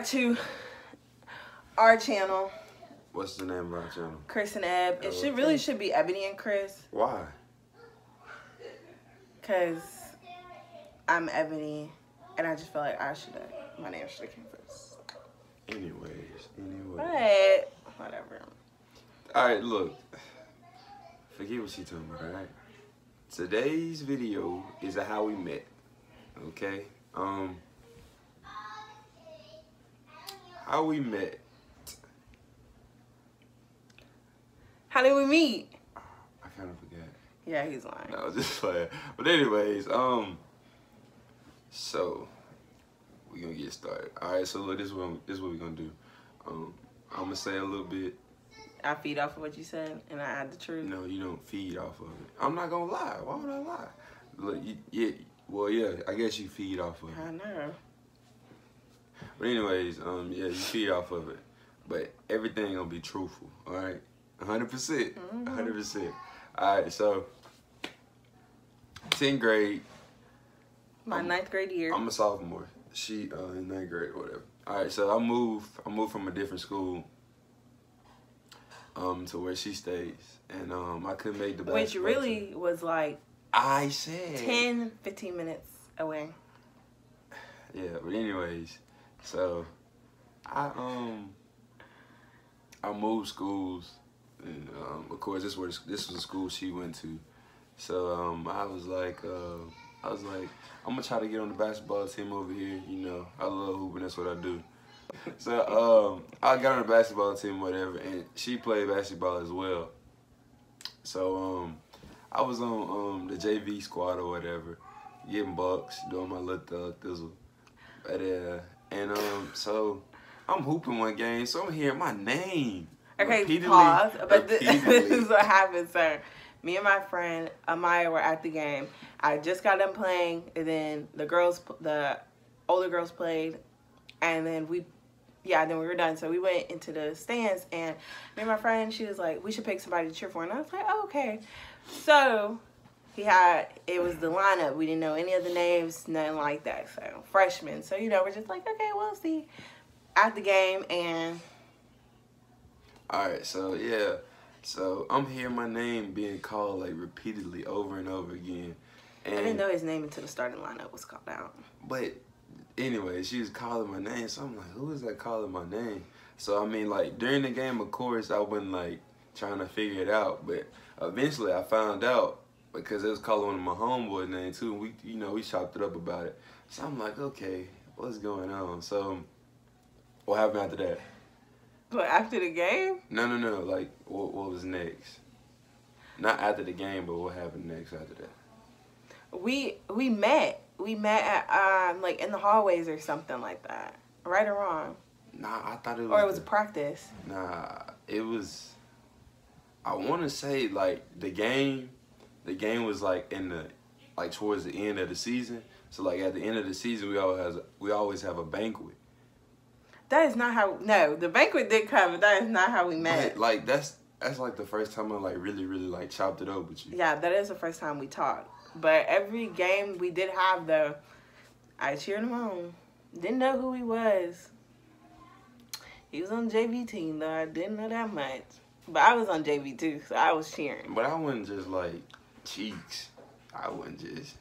back to our channel. What's the name of our channel? Chris and Eb. It should be Ebony and Chris. Why? Cause I'm Ebony, and I just feel like my name should have came first. Anyways. But whatever. All right, look. Forget what she talking about. All right. Today's video is a how we met. Okay. How we met. How did we meet? I kind of forgot. Yeah, he's lying. No, just playing. But anyways, so we gonna get started. All right, so look, this is what we're gonna do. I'm gonna say a little bit. I feed off of what you said, and I add the truth. No, you don't feed off of it. I'm not gonna lie. Why would I lie? Look, yeah, I guess you feed off of it. I know. But anyways, yeah, you feed off of it. But everything gonna be truthful, all right? 100%. 100%. All right, so 10th grade. My 9th grade year. I'm a sophomore. She in 9th grade or whatever. All right, so I moved from a different school to where she stays, and I couldn't make the basketball which really team. was like I said 10-15 minutes away. Yeah, but anyways, so I moved schools, and of course this was the school she went to. So I was like, I'm gonna try to get on the basketball team over here. You know, I love hooping. That's what I do. So I got on the basketball team, whatever, and she played basketball as well. So I was on the JV squad or whatever, getting bucks, doing my little thizzle. But so I'm hooping one game, so I'm hearing my name. Okay, pause. But this is what happened, sir. Me and my friend Amaya were at the game. I just got done playing, and then the older girls played, and then we were done. So we went into the stands, and me and my friend, she was like, we should pick somebody to cheer for. And I was like, oh, okay. So it was the lineup. We didn't know any of the names, nothing like that. So freshmen. So, you know, we're just like, okay, we'll see at the game. And all right, so yeah. So I'm hearing my name being called like repeatedly over and over again. And I didn't know his name until the starting lineup was called out. But anyway, she was calling my name, so I'm like, who is that calling my name? So I mean, like during the game, of course, I wasn't like trying to figure it out, but eventually I found out because it was calling one of my homeboys' name too. And we chopped it up about it. So I'm like, okay, what's going on? So what happened after that? But after the game? No. Like what was next? Not after the game, but what happened next after that? We met. We met at like in the hallways or something like that. Right or wrong? Nah, I thought it was. Or it was a practice. Nah, it was. I want to say like the game. The game was like towards the end of the season. So like at the end of the season, we always have a banquet. That is not how. No, the banquet did come, but that is not how we met. But, like that's like the first time I like really like chopped it up with you. Yeah, that is the first time we talked. But every game we did have though, I cheered him on. Didn't know who he was. He was on the JV team though. I didn't know that much. But I was on JV too, so I was cheering. But I wasn't just like cheeks. I wasn't just.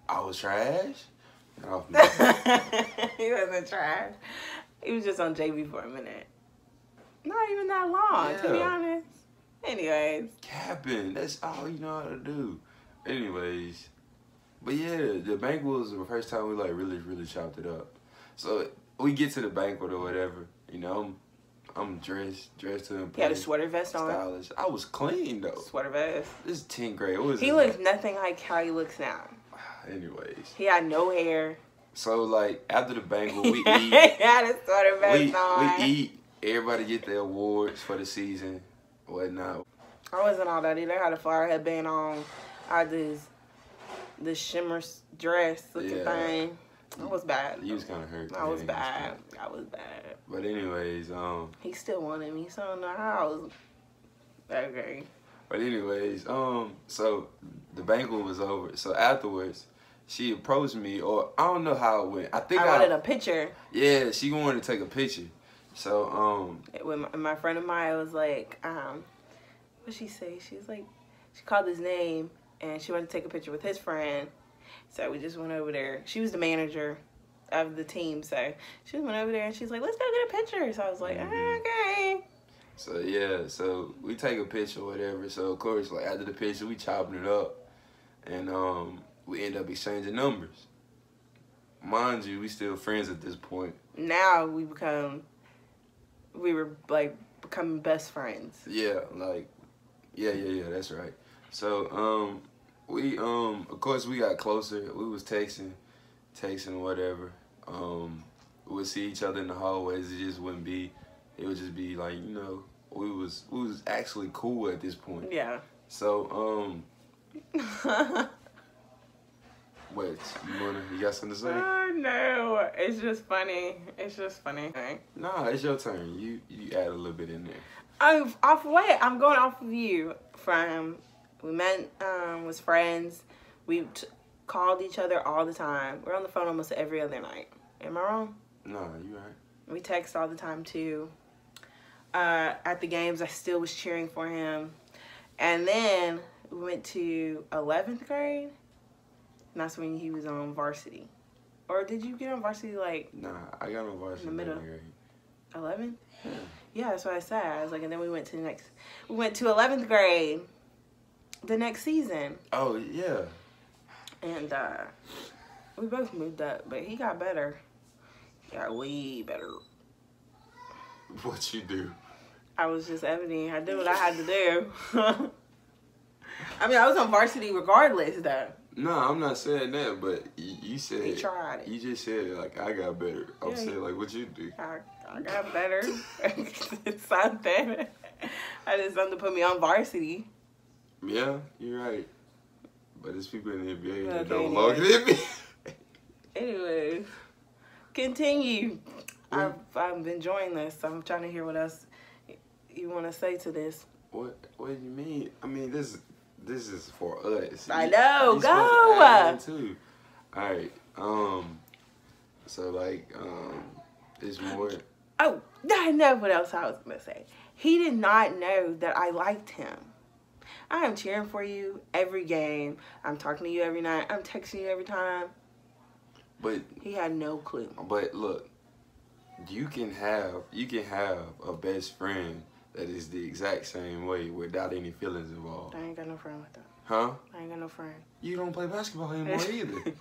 I was trash. Get off me. He wasn't trash. He was just on JV for a minute. Not even that long, to be honest. Anyways. Capping. That's all you know how to do. Anyways. But yeah, the banquet was the first time we like really chopped it up. So we get to the banquet or whatever. You know, I'm dressed to impress. He had a sweater vest on. Stylish. I was clean though. Sweater vest. This is 10th grade. He looks nothing like how he looks now. Anyways. He had no hair. So like after the banquet, we eat. He had a sweater vest on. We eat. Everybody get their awards for the season, whatnot. I wasn't all that either. I had a flower headband on. I had this shimmer dress looking thing. I was bad. You was kind of hurt. I was bad. I was bad. But anyways, he still wanted me, so I don't know how I was. Okay. But anyways, so the banquet was over. So afterwards, she approached me, or I don't know how it went. I think I wanted a picture. Yeah, she wanted to take a picture. So when my friend of mine was like, what'd she say? She was like, she called his name and she wanted to take a picture with his friend. So we just went over there. She was the manager of the team, so she went over there and she's like, let's go get a picture. So I was like, okay. So yeah, so we take a picture or whatever. So of course, like after the picture, we chopping it up, and we end up exchanging numbers. Mind you, we still friends at this point. Now we were like becoming best friends. Yeah, like, yeah, that's right. So we of course we got closer. We was texting whatever. We'd see each other in the hallways. It just wouldn't be. It would just be like, you know, we was actually cool at this point. Yeah. So what, you got something to say? Oh no, it's just funny. It's just funny. Nah, it's your turn. You add a little bit in there. I'm going off of you. We met, was friends. We called each other all the time. We're on the phone almost every other night. Am I wrong? No, you right. We text all the time too. At the games, I still was cheering for him. And then we went to 11th grade. And that's when he was on varsity. Or did you get on varsity like... Nah, I got on varsity in the middle. 11th? Yeah. Yeah, that's what I said. I was like, and then we went to 11th grade the next season. Oh, yeah. And we both moved up, but he got better. He got way better. What you do? I was just Ebony. I did what I had to do. I mean, I was on varsity regardless, though. No, I'm not saying that, but you said... He tried it. You just said, like, I got better. I'm saying, like, what you do? I got better. It's something. I just something to put me on varsity. Yeah, you're right. But there's people in the NBA that Okay, don't log it in me. Anyways, continue. I've been enjoying this. So I'm trying to hear what else you want to say to this. What do you mean? I mean, this is for us. I know. Go. Too. All right. So like, there's more. Oh, I know what else I was gonna say. He did not know that I liked him. I am cheering for you every game. I'm talking to you every night. I'm texting you every time. But he had no clue. But look, you can have a best friend that is the exact same way without any feelings involved. I ain't got no friend like that. Huh? I ain't got no friend. You don't play basketball anymore either.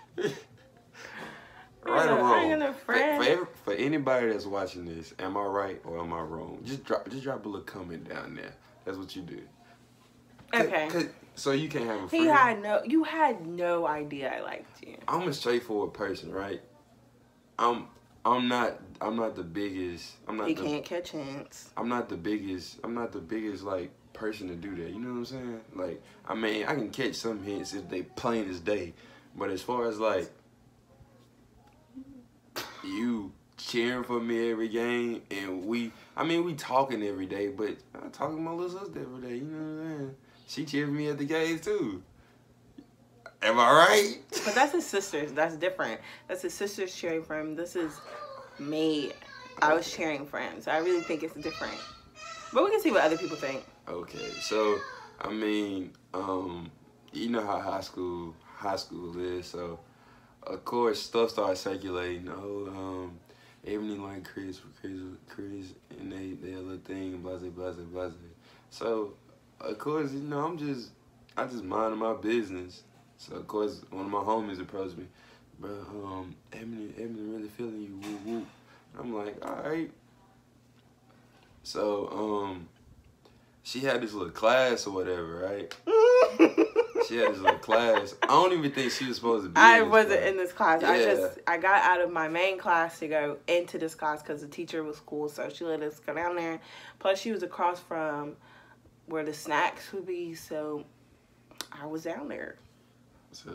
Right or wrong? I ain't got no friend. For anybody that's watching this, am I right or am I wrong? Just drop a little comment down there. That's what you do. Okay. So you can't have a friend. You had no idea I liked you. I'm a straightforward person, right? I'm not the biggest. He can't catch hints. I'm not the biggest like person to do that. You know what I'm saying? Like, I mean, I can catch some hints if they plain as day, but as far as like you cheering for me every game and we talking every day, but I'm talking to my little sister every day. You know what I'm saying? She cheered for me at the games too. Am I right? But that's his sisters. That's different. That's his sisters cheering for him. This is me. I was cheering for him. So I really think it's different. But we can see what other people think. Okay. So, I mean, you know how high school is. So, of course, stuff started circulating. Oh, Ebony like Chris, and they little thing, blase. So, of course, you know, I just minding my business. So of course, one of my homies approached me, bro. Ebony really feeling you, woo woo. I'm like, all right. So she had this little class or whatever, right? She had this little class. I don't even think she was supposed to be. I wasn't in this class. Yeah. I got out of my main class to go into this class because the teacher was cool, so she let us go down there. Plus, she was across from where the snacks would be, so I was down there. So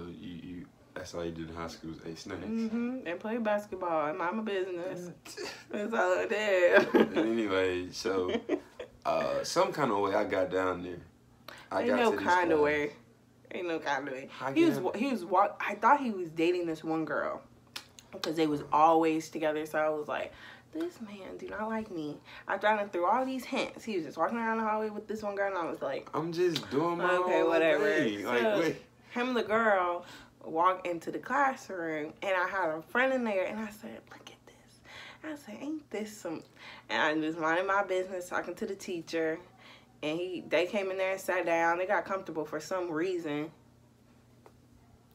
that's all you did in high school, was ate snacks. And play basketball and mind my business. That's all I did. Anyway, so some kind of way I got down there. Ain't no kind of way. Ain't no kind of way. I thought he was dating this one girl because they was always together. So I was like, this man do not like me. After I threw all these hints, he was just walking around the hallway with this one girl, and I was like, I'm just doing my own whatever. thing. So, like, wait. Him and the girl walked into the classroom, and I had a friend in there, and I said, look at this. I said, ain't this some... And I was minding my business, talking to the teacher, and they came in there and sat down. They got comfortable for some reason.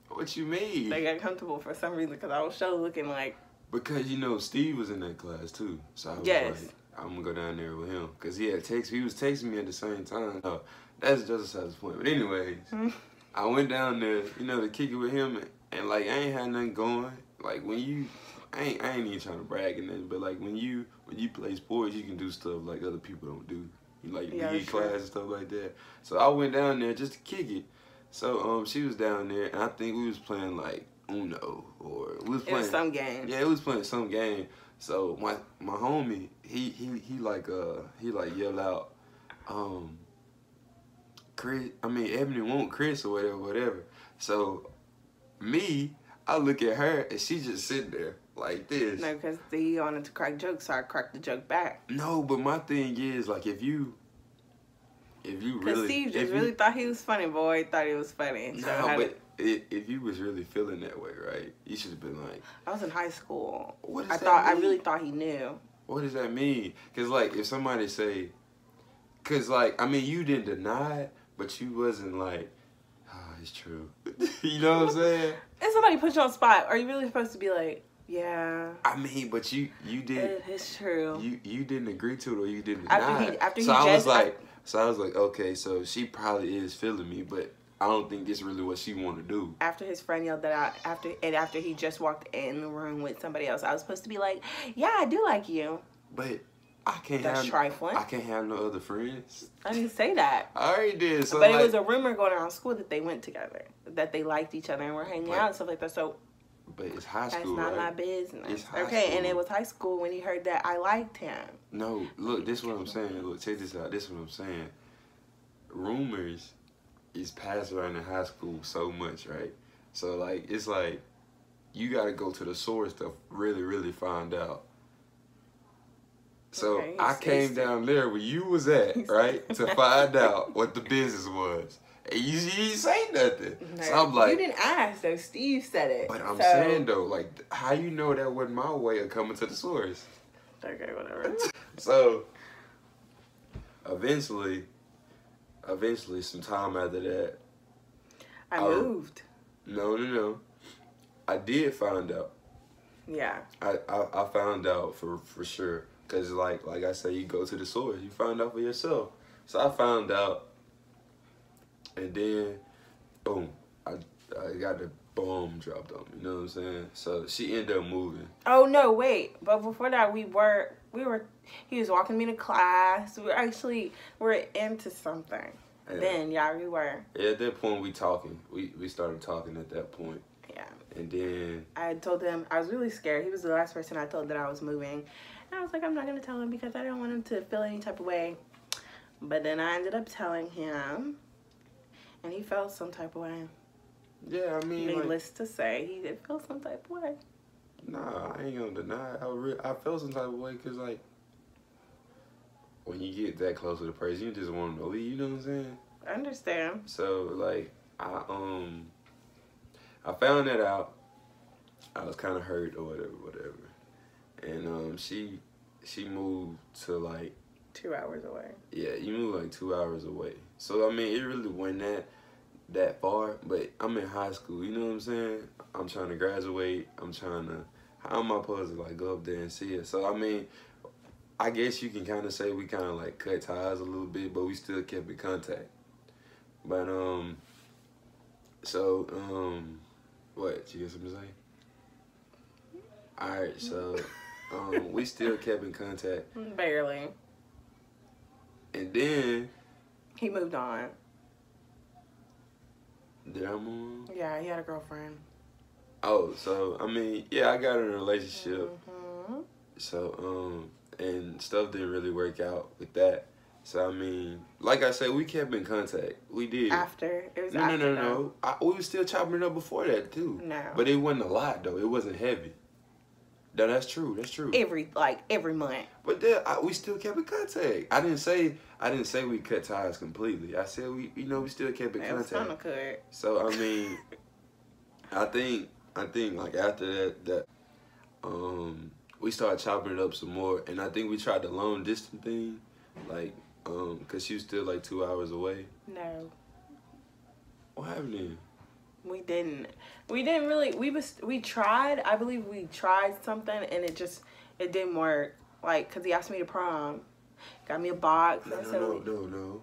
What you mean? They got comfortable for some reason, because I was sure looking like... Because, you know, Steve was in that class, too. So I was like, I'm going to go down there with him. Because he was texting me at the same time. Oh, that's just besides the point. But anyways, I went down there, you know, to kick it with him. And like, I ain't had nothing going. Like, when you... I ain't even trying to brag or nothing. But, like, when you play sports, you can do stuff like other people don't do. You like, lead class and stuff like that. So I went down there just to kick it. So, she was down there. And I think we was playing, like, Uno, or we was playing... It was some game. Yeah, it was playing some game. So my homie, he yelled out, Ebony want Chris or whatever. So me, I look at her and she just sitting there like this. No, because he wanted to crack jokes, so I cracked the joke back. No, but my thing is, like, if you really... Steve just really thought he was funny, boy. Thought he was funny. So no, but if you was really feeling that way, right, you should have been like... I was in high school. What does that mean? I really thought he knew. What does that mean? Because, like, if somebody say... Because, like, I mean, you didn't deny it, but you wasn't like, it's true. You know what I'm saying? If somebody put you on the spot, are you really supposed to be like, yeah? I mean, but you did... It's true. You didn't agree to it, or you didn't deny it. So I was like, okay, so she probably is feeling me, but I don't think this is really what she want to do. After his friend yelled that out, after he just walked in the room with somebody else, I was supposed to be like, yeah, I do like you. But I can't That's trifling. I can't have no other friends. I didn't say that. I already did. So but it was a rumor going around school that they went together, that they liked each other and were hanging out and stuff like that. So, but it's high school, that's not right? my business. It's high okay, school. And it was high school when he heard that I liked him. No, look, this is what I'm saying. Look, check this out. This is what I'm saying. Rumors is passed around in high school so much, right? So, like, it's like you got to go to the source to really, really find out. So I came down there where you was at, right, to find out what the business was. And you didn't say nothing. No, so I'm like... You didn't ask, though. Steve said it. But I'm saying, though, like, how you know that wasn't my way of coming to the source? Okay, whatever. So, eventually, some time after that... I moved. No. I did find out. Yeah. I found out for sure. Because, like I said, you go to the source. You find out for yourself. So I found out. And then, boom, I got the bomb dropped on me. You know what I'm saying? So she ended up moving. Oh, no, wait. But before that, he was walking me to class. We were into something. Yeah. Then, yeah, we were. Yeah, at that point, we talking. We started talking at that point. Yeah. And then... I told him, I was really scared. He was the last person I told that I was moving. And I was like, I'm not going to tell him because I don't want him to feel any type of way. But then I ended up telling him. And he felt some type of way. Yeah, I mean, needless to say, he did feel some type of way. Nah, I ain't gonna deny it. I felt some type of way because, like, when you get that close to the person, you just want them to leave, you know what I'm saying? I understand. So, like, I found that out. I was kind of hurt or whatever. And she moved to, like... 2 hours away. Yeah, you moved like 2 hours away. So, I mean, it really wasn't that far, but I'm in high school, you know what I'm saying? I'm trying to graduate. How am I supposed to, like, go up there and see it? So, I mean, I guess you can kind of say we kind of, like, cut ties a little bit, but we still kept in contact. But, what? You got something to say? Alright, so, we still kept in contact. Barely. And then... He moved on. Did I move on? Yeah, he had a girlfriend. Oh, so, I mean, yeah, I got in a relationship. Mm-hmm. So, and stuff didn't really work out with that. So, I mean, like I said, we kept in contact. We did. After? It was No, after, no, no, no. We was still chopping it up before that, too. No. But it wasn't a lot, though. It wasn't heavy. No, that's true. That's true. Every month. But then we still kept in contact. I didn't say we cut ties completely. I said we still kept in contact. It was cut. So I mean, I think like after that we started chopping it up some more, and I think we tried the long distance thing, like cause she was still like 2 hours away. No. What happened then? We didn't really. We tried. I believe we tried something, and it didn't work. Like, cause he asked me to prom, got me a box. No.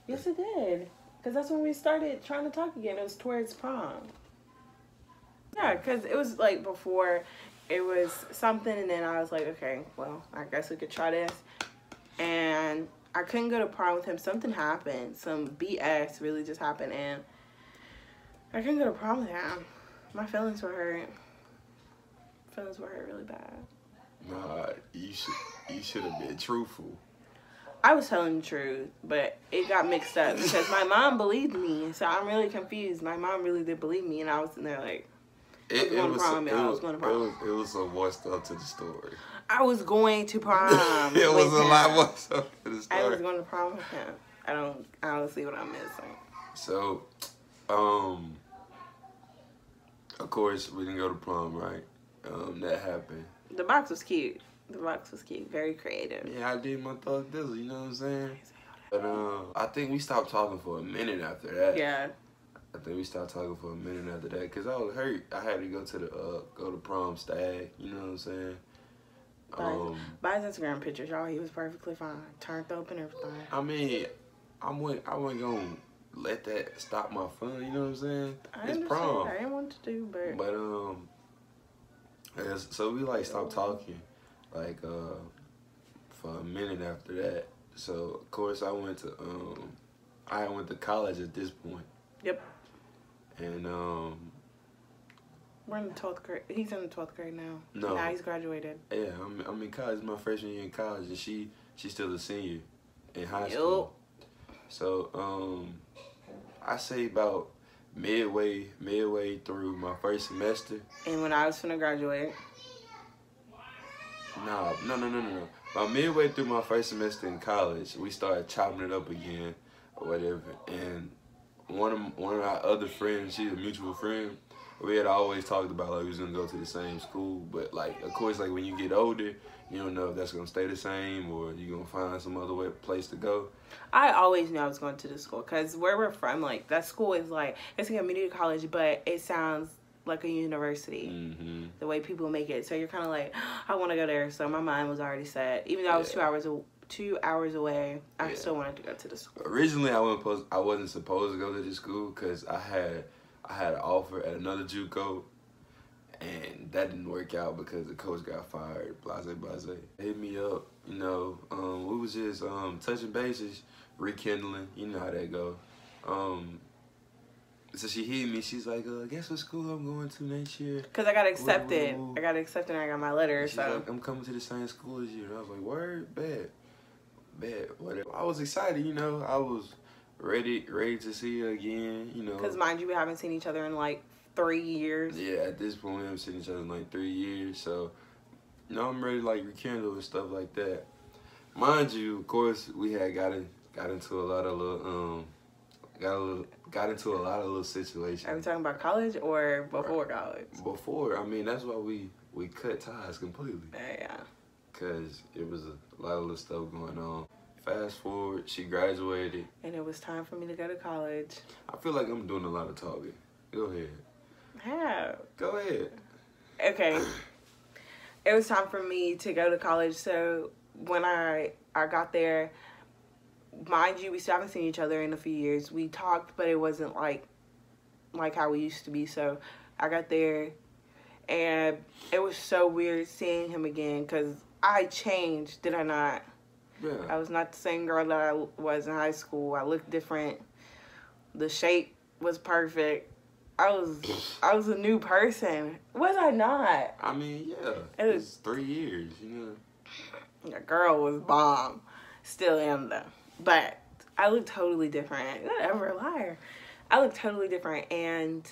Yes, it did. Cause that's when we started trying to talk again. It was towards prom. Yeah, cause it was like before, it was something, and then I was like, okay, well, I guess we could try this. And I couldn't go to prom with him. Something happened. Some BS really just happened, and I couldn't go to prom with him. My feelings were hurt. Feelings were hurt really bad. Nah, you should have been truthful. I was telling the truth, but it got mixed up because my mom believed me, so I'm really confused. My mom really did believe me, and I was in there like, I was going to prom. It was some more stuff to the story. I was going to prom. It was a lot more stuff to the story. I was going to prom with him. I don't see what I'm missing. So, of course, we didn't go to prom, right? That happened. The box was cute. Very creative. Yeah, I did my thug dizzle, you know what I'm saying? But I think we stopped talking for a minute after that. Yeah. I think we stopped talking for a minute after that because I was hurt. I had to go to prom stag, you know what I'm saying? By his Instagram pictures, y'all, he was perfectly fine. Turned up and everything. I mean, I wasn't gonna let that stop my fun, you know what I'm saying? It's prom. I didn't want to do, but so we like stopped talking, like for a minute after that. So of course I went to college at this point. Yep. And we're in the 12th grade. He's in the 12th grade now. No. Now he's graduated. Yeah, I'm in college. It's my freshman year in college, and she's still a senior in high school. So I say about midway through my first semester. And when I was finna graduate. No. About midway through my first semester in college, we started chopping it up again, or whatever. And one of our other friends, she's a mutual friend. We had always talked about like we was gonna go to the same school, but like of course like when you get older, you don't know if that's gonna stay the same or you're gonna find some other place to go. I always knew I was going to the school because where we're from, like that school is like it's a community college, but it sounds like a university. Mm-hmm. The way people make it, so you're kind of like, I want to go there. So my mind was already set, even though I was 2 hours away. I still wanted to go to the school. Originally, I wasn't supposed to go to the school because I had an offer at another JUCO, and that didn't work out because the coach got fired. Blase. Hit me up, you know. We was just touching bases, rekindling. You know how that go. So she hit me. She's like, guess what school I'm going to next year? Because I got accepted. I got accepted and I got my letter. She's like, I'm coming to the same school as you. And I was like, word? Bad, whatever. I was excited, you know. I was ready to see her again, you know. Because mind you, we haven't seen each other in like 3 years. Yeah, at this point, we haven't seen each other in like 3 years. So, you know, I'm ready to like rekindle and stuff like that. Mind you, of course, we had got into a lot of little got into a lot of little situations. Are we talking about college or before college? Before. I mean, that's why we cut ties completely. Yeah. Because it was a lot of little stuff going on. Fast forward, she graduated. And it was time for me to go to college. I feel like I'm doing a lot of talking. Go ahead. How? Go ahead. Okay. It was time for me to go to college. So when I got there, mind you, we still haven't seen each other in a few years. We talked, but it wasn't like how we used to be. So I got there, and it was so weird seeing him again because I changed, did I not? Yeah. I was not the same girl that I was in high school. I looked different. The shape was perfect. I was a new person. Was I not? I mean, yeah. It was 3 years, you know. The girl was bomb. Still am though. But I look totally different. Whatever, liar. I look totally different, and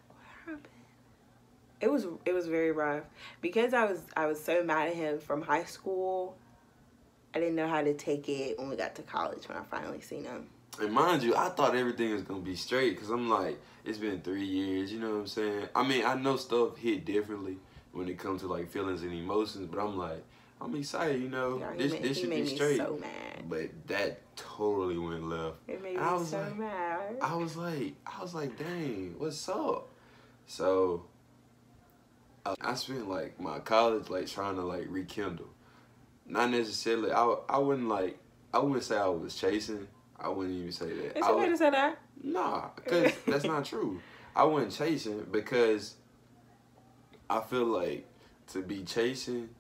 what happened? It was very rough because I was so mad at him from high school. I didn't know how to take it when we got to college when I finally seen him. And mind you, I thought everything was gonna be straight because I'm like, it's been 3 years. You know what I'm saying? I mean, I know stuff hit differently when it comes to like feelings and emotions, but I'm like, I'm excited. You know, Yeah, this should be straight. He made me so mad. But that totally went left. It made me so mad. I was like, dang, what's up? So I spent like my college like trying to like rekindle. Not necessarily. I wouldn't say I was chasing. I wouldn't even say that. It's okay to say that. Nah, because that's not true. I wasn't chasing because I feel like to be chasing,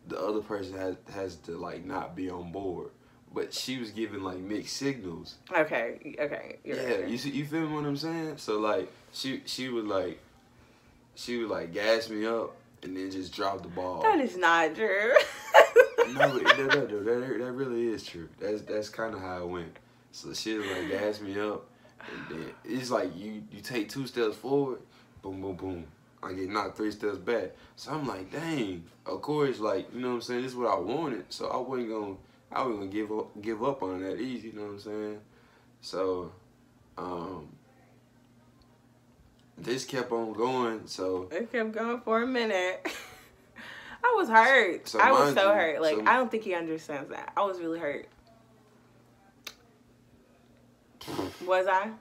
the other person has to like not be on board. But she was giving like mixed signals. Okay. Yeah, right. You feel what I'm saying? So like she would gas me up and then just drop the ball. That is not true. No, that really is true. That's kind of how it went. So she would like gas me up, and then it's like you take 2 steps forward, boom, boom, boom. I get knocked 3 steps back. So I'm like, dang. Of course, like, you know what I'm saying? This is what I wanted. So I wasn't gonna give up on that easy. You know what I'm saying? So, this kept on going. So it kept going for a minute. I was hurt. So I was so hurt. Like, I don't think he understands that. I was really hurt. Was I?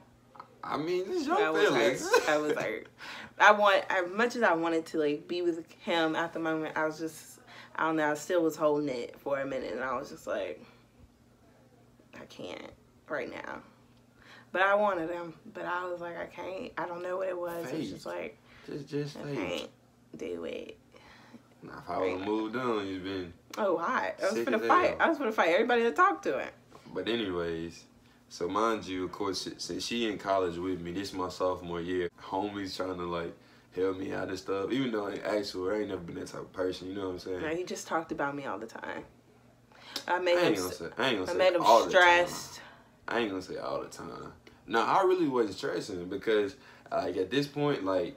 I mean, this is your feelings. I was hurt. As much as I wanted to like be with him at the moment, I was just, I don't know, I still was holding it for a minute, and I was just like, I can't right now. But I wanted him, but I was like, I can't. I don't know what it was. It was just like, just I can't do it. Now, if I would have moved on, you'd been hot. I was finna fight. I was finna fight everybody that talked to it. But anyways, so mind you, of course, since she in college with me, this is my sophomore year. Homies trying to like help me out and stuff. Even though I ain't never been that type of person. You know what I'm saying? No, he just talked about me all the time. I ain't gonna say made him all stressed. I ain't gonna say all the time. No, I really wasn't stressing because like at this point, like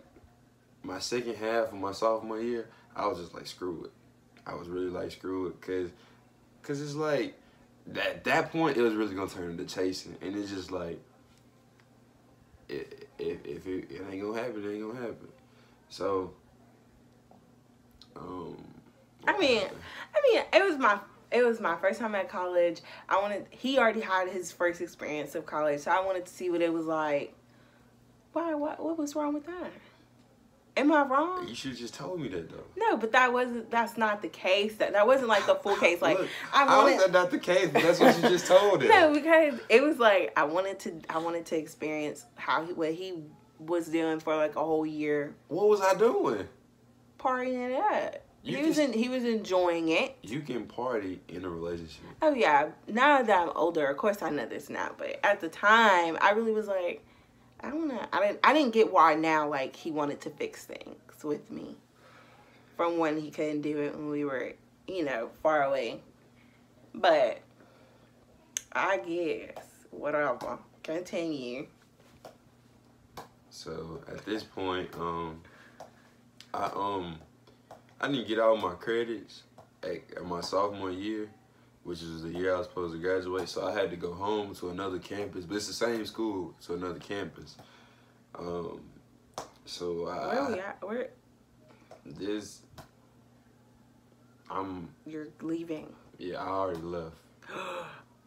my second half of my sophomore year, I was just like, screw it. I was really like, screw it, cause it's like at that point it was really gonna turn into chasing, and it's just like if it ain't gonna happen, it ain't gonna happen. So, I mean, it was my first time at college. He already had his first experience of college, so I wanted to see what it was like. What was wrong with that? Am I wrong? You should have just told me that though. No, but that's not the case. That wasn't like the full case. Like, look, that's not the case, but that's what you just told him. No, because it was like I wanted to experience what he was doing for like a whole year. What was I doing? Partying it up. He was enjoying it. You can party in a relationship. Oh yeah. Now that I'm older, of course I know this now, but at the time I really was like, I didn't get why now like he wanted to fix things with me. From when he couldn't do it when we were, far away. But I guess whatever. Continue. So at this point, I didn't get all my credits at my sophomore year, which is the year I was supposed to graduate. So I had to go home to another campus, but it's the same school, to another campus. So where are we at? Where? You're leaving. Yeah, I already left.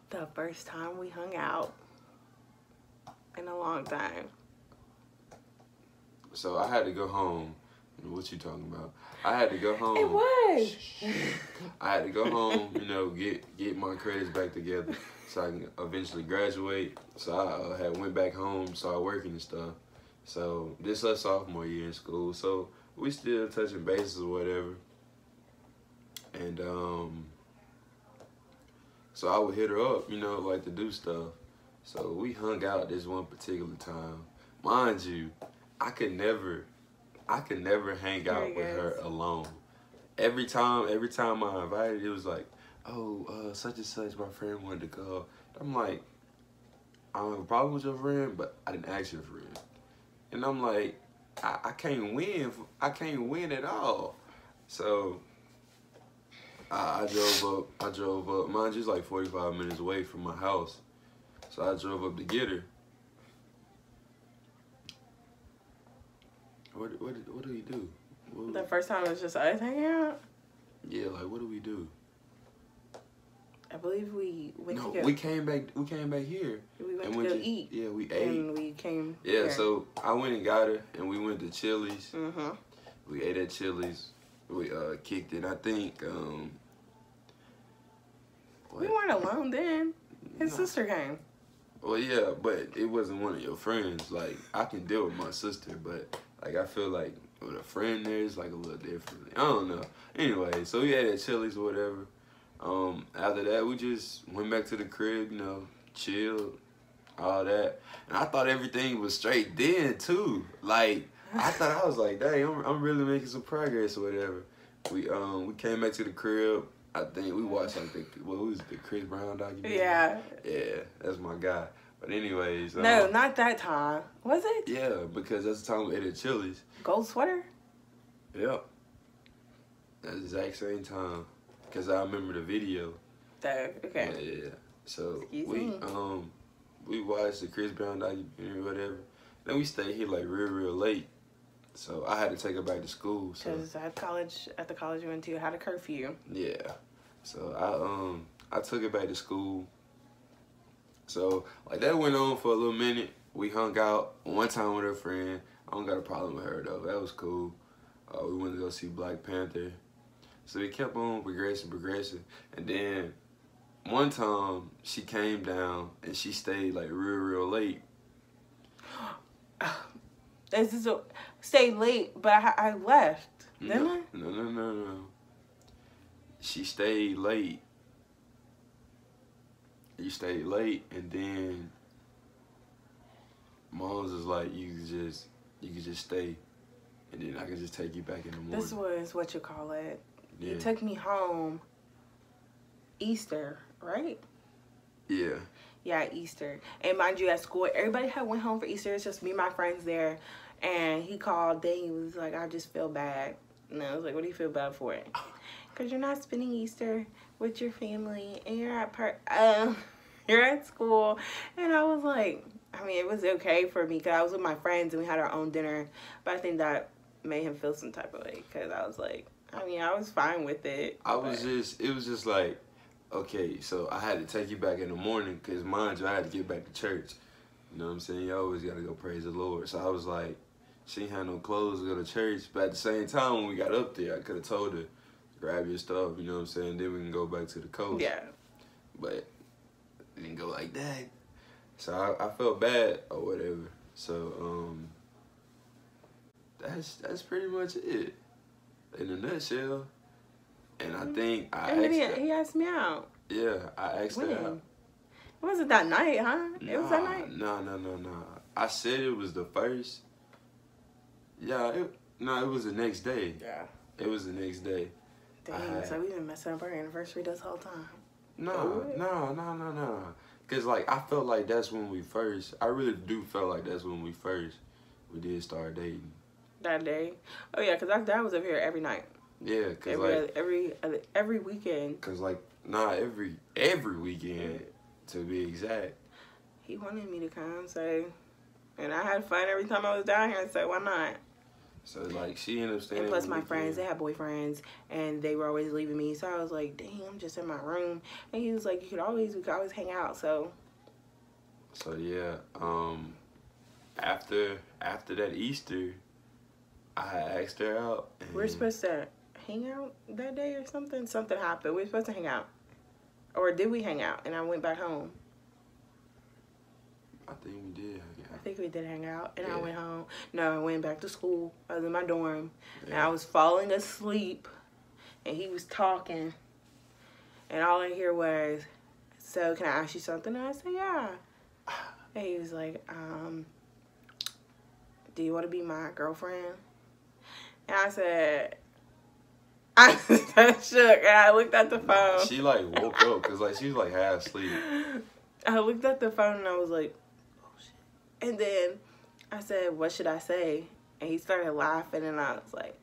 The first time we hung out in a long time. So I had to go home. What you talking about? I had to go home. It was. I had to go home, get my credits back together so I can eventually graduate. So I had went back home, started working and stuff. So this is sophomore year in school. So we still touching bases or whatever. And so I would hit her up, like to do stuff. So we hung out this one particular time. Mind you, I could never hang out with her alone. Every time I invited, it was like, oh, such and such, my friend wanted to go. I'm like, I don't have a problem with your friend, but I didn't ask your friend. And I'm like, I can't win. I can't win at all. So I drove up. Mind you, it's like 45 minutes away from my house. So I drove up to get her. What do we do? The first time it was just us hanging out? Yeah, like what do we do? I believe we went to go. We came back here. We went to go eat. Yeah, we ate. And we came Yeah, here. so I went and got her, and we went to Chili's. Mm-hmm. We ate at Chili's. We kicked it. I think. We weren't alone then. His sister came. Well, yeah, but it wasn't one of your friends. Like, I can deal with my sister, but like I feel like with a friend there, it's like a little different. I don't know. Anyway, so we ate at Chili's or whatever. After that, we just went back to the crib, you know, chilled, all that. And I thought everything was straight then, too. Like, I was like, dang, I'm really making some progress or whatever. We came back to the crib. I think we watched, like, what was the Chris Brown documentary? Yeah. Yeah, that's my guy. But anyways. No, not that time. Was it? Yeah, because that's the time we ate at Chili's. Gold sweater? Yep. That's the exact same time. Because I remember the video. Okay. Yeah. So Excuse me. we watched the Chris Brown documentary or whatever. Then we stayed here like real late. So I had to take her back to school. Because at the college we went to, had a curfew. Yeah. So I took her back to school. So like that went on for a little minute. We hung out one time with her friend. I don't got a problem with her though. That was cool. We went to go see Black Panther. So we kept on progressing. And then one time she came down and she stayed like real late. Stayed late, but I left. Didn't I? No. She stayed late. You stayed late, and then Mom's was like, you could just stay, and then I could just take you back in the morning. This was what you call it. Yeah. You took me home Easter, right? Yeah. Yeah, Easter. And mind you, at school, everybody had went home for Easter. It's just me and my friends there. And he called, then he was like, I just feel bad. And I was like, what do you feel bad for? Because you're not spending Easter with your family, and you're you're at school. And I was like, I mean, it was okay for me because I was with my friends and we had our own dinner. But I think that made him feel some type of way because I was like, I mean, I was fine with it. It was just like, okay, so I had to take you back in the morning because, mind you, I had to get back to church. You know what I'm saying? You always got to go praise the Lord. So I was like, she ain't had no clothes to go to church. But at the same time, when we got up there, I could have told her, grab your stuff, you know what I'm saying? Then we can go back to the coast. Yeah. But it didn't go like that. So I felt bad or whatever. So that's pretty much it in a nutshell. And I think he asked me out. Yeah, I asked her out. It wasn't that night, huh? It was that night? No. I said it was the first. Yeah, it was the next day. Yeah. It was the next day. Dang, so we've been messing up our anniversary this whole time. No. Cause like I felt like that's when we first. I really do feel like that's when we did start dating. That day? Oh yeah, cause Dad was up here every night. Yeah, cause every weekend. Cause like every weekend to be exact. He wanted me to come, so, and I had fun every time I was down here. So why not? So like she ended up staying. And plus my friends, they had boyfriends, and they were always leaving me. So I was like, dang, I'm just in my room. And he was like, we could always hang out. So yeah, after that Easter, I asked her out. And we were supposed to hang out that day or something. Something happened. We were supposed to hang out, or did we hang out? And I went back home. I think we did hang out. I think we did hang out, and I went home. No, I went back to school. I was in my dorm, and I was falling asleep, and he was talking, and all I hear was, so can I ask you something? And I said, yeah. And he was like, do you want to be my girlfriend? And I said, I was so shook, and I looked at the phone. She like woke up because like she was like half asleep. I looked at the phone and I was like, oh shit. And then I said, what should I say? And he started laughing, and I was like,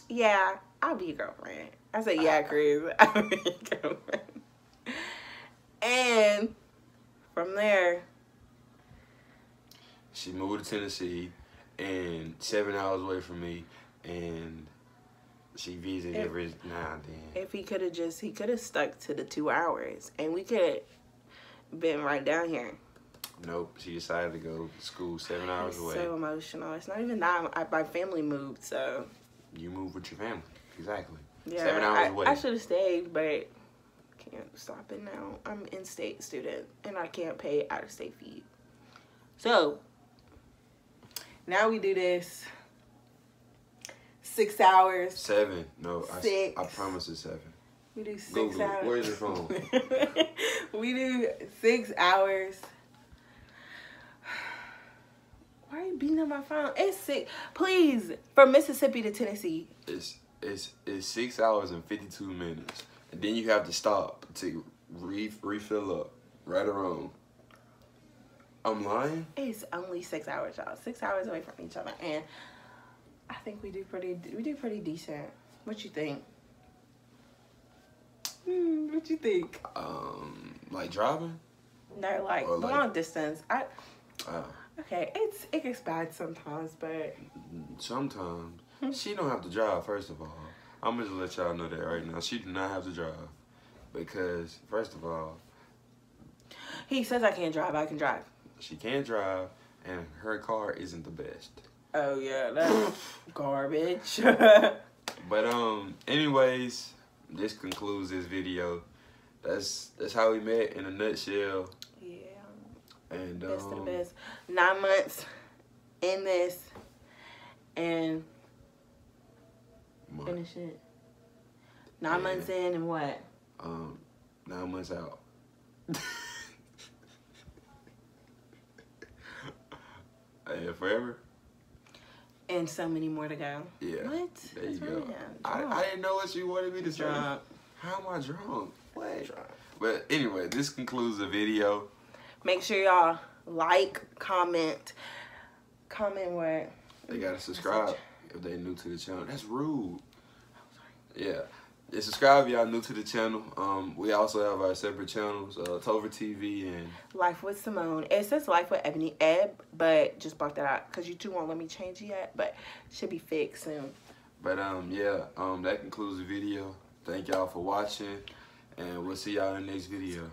yeah, I'll be your girlfriend. I said, yeah, Chris, I'll be your girlfriend. And from there, she moved to Tennessee, and 7 hours away from me, and she visited every now and then. If he could have stuck to the 2 hours, and we could have been right down here. Nope, she decided to go to school 7 hours away. So emotional. It's not even that. My family moved, so. You moved with your family, exactly. Yeah, 7 hours away. I should have stayed, but can't stop it now. I'm an in-state student, and I can't pay out-of-state fee. So now we do this 6 hours. 7. No, 6. I promise it's 7. We do 6 Google hours. It. Where's your phone? We do 6 hours. Why are you beating on my phone? It's 6. Please, from Mississippi to Tennessee. It's 6 hours and 52 minutes, and then you have to stop to refill up. Right or wrong? I'm lying. It's only 6 hours, y'all. 6 hours away from each other, and I think we do pretty decent. What you think? What you think? Like driving? No, like long distance. Okay, it gets bad sometimes, but sometimes she don't have to drive. First of all, I'm gonna let y'all know that right now. She do not have to drive because first of all, he says I can't drive. I can drive. She can't drive, and her car isn't the best. Oh yeah, that's garbage. But anyways, this concludes this video. That's how we met in a nutshell. Yeah. And best of the best. 9 months in this, and finish it. 9 months in, and what? 9 months out. And forever. And so many more to go. Yeah. What? There you go. I didn't know what you wanted me to say. How am I drunk? What? Drunk. But anyway, this concludes the video. Make sure y'all like, comment what? They gotta subscribe if they new to the channel. That's rude. Yeah. Yeah, subscribe if y'all new to the channel. We also have our separate channels, Topher TV and Life with Simone. It says Life with Ebony Ebb, but just block that out because YouTube won't let me change it yet, but it should be fixed soon. But yeah, that concludes the video. Thank y'all for watching, and we'll see y'all in the next video.